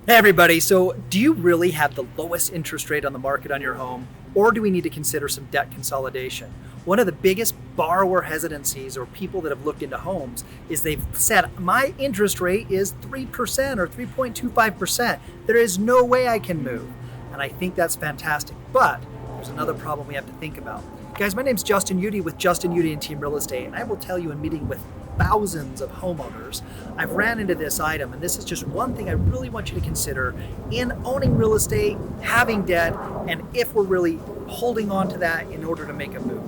Hey everybody, so do you really have the lowest interest rate on the market on your home, or do we need to consider some debt consolidation? One of the biggest borrower hesitancies or people that have looked into homes is they've said, my interest rate is 3% or 3.25%. There is no way I can move. And I think that's fantastic. But there's another problem we have to think about. Guys, my name's Justin Udy with Justin Udy and Team Real Estate, and I will tell you in meeting with thousands of homeowners, I've ran into this item, and this is just one thing I really want you to consider in owning real estate, having debt, and if we're really holding on to that in order to make a move.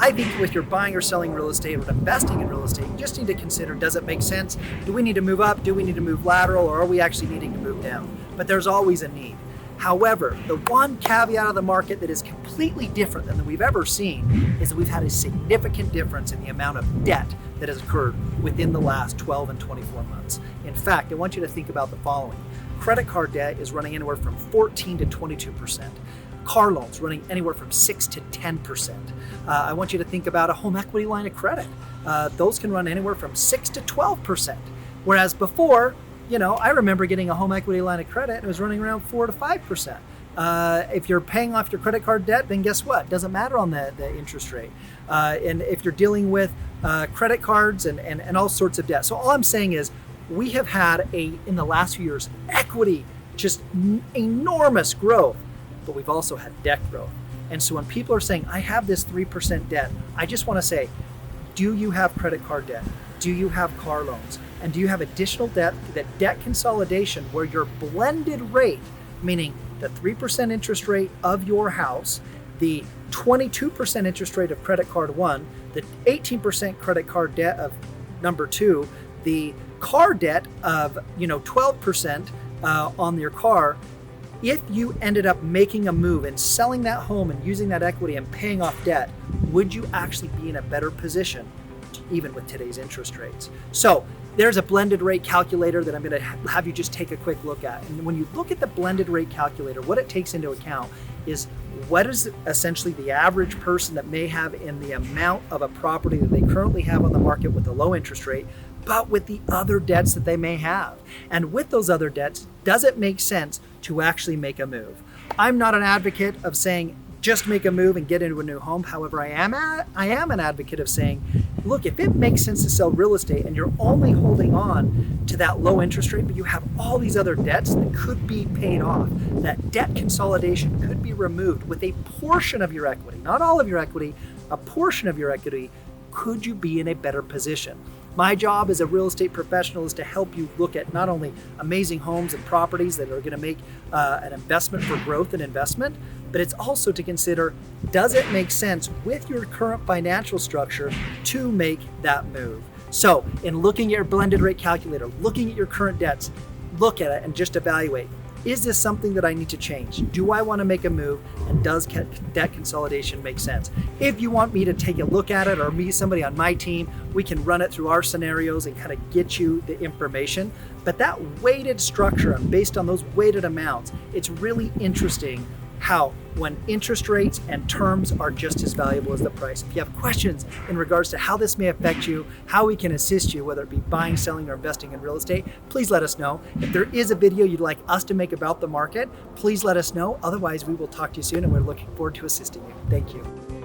I think if you're buying or selling real estate or investing in real estate, you just need to consider, does it make sense? Do we need to move up? Do we need to move lateral? Or are we actually needing to move down? But there's always a need. However, the one caveat of the market that is completely different than we've ever seen is that we've had a significant difference in the amount of debt that has occurred within the last 12 and 24 months. In fact, I want you to think about the following. Credit card debt is running anywhere from 14 to 22%. Car loans running anywhere from 6 to 10%. I want you to think about a home equity line of credit. Those can run anywhere from 6 to 12%. Whereas before, I remember getting a home equity line of credit and it was running around 4 to 5%. If you're paying off your credit card debt, then guess what? It doesn't matter on the interest rate. And if you're dealing with credit cards and all sorts of debt. So all I'm saying is we have had in the last few years, equity, just enormous growth, but we've also had debt growth. And so when people are saying, I have this 3% debt, I just want to say, do you have credit card debt? Do you have car loans? And do you have additional debt, that debt consolidation where your blended rate, meaning the 3% interest rate of your house, the 22% interest rate of credit card one, the 18% credit card debt of number two, the car debt of 12% on your car, if you ended up making a move and selling that home and using that equity and paying off debt, would you actually be in a better position even with today's interest rates? So there's a blended rate calculator that I'm going to have you just take a quick look at. And when you look at the blended rate calculator, what it takes into account is what is essentially the average person that may have in the amount of a property that they currently have on the market with a low interest rate, but with the other debts that they may have. And with those other debts, does it make sense to actually make a move? I'm not an advocate of saying just make a move and get into a new home. However, I am an advocate of saying, look, if it makes sense to sell real estate and you're only holding on to that low interest rate, but you have all these other debts that could be paid off, that debt consolidation could be removed with a portion of your equity, not all of your equity, a portion of your equity, could you be in a better position? My job as a real estate professional is to help you look at not only amazing homes and properties that are going to make an investment for growth and investment, but it's also to consider, does it make sense with your current financial structure to make that move? So in looking at your blended rate calculator, looking at your current debts, look at it and just evaluate. Is this something that I need to change? Do I want to make a move? And does debt consolidation make sense? If you want me to take a look at it or meet somebody on my team, we can run it through our scenarios and kind of get you the information. But that weighted structure, and based on those weighted amounts, it's really interesting how when interest rates and terms are just as valuable as the price. If you have questions in regards to how this may affect you, how we can assist you, whether it be buying, selling, or investing in real estate, please let us know. If there is a video you'd like us to make about the market, please let us know. Otherwise, we will talk to you soon, and we're looking forward to assisting you. Thank you.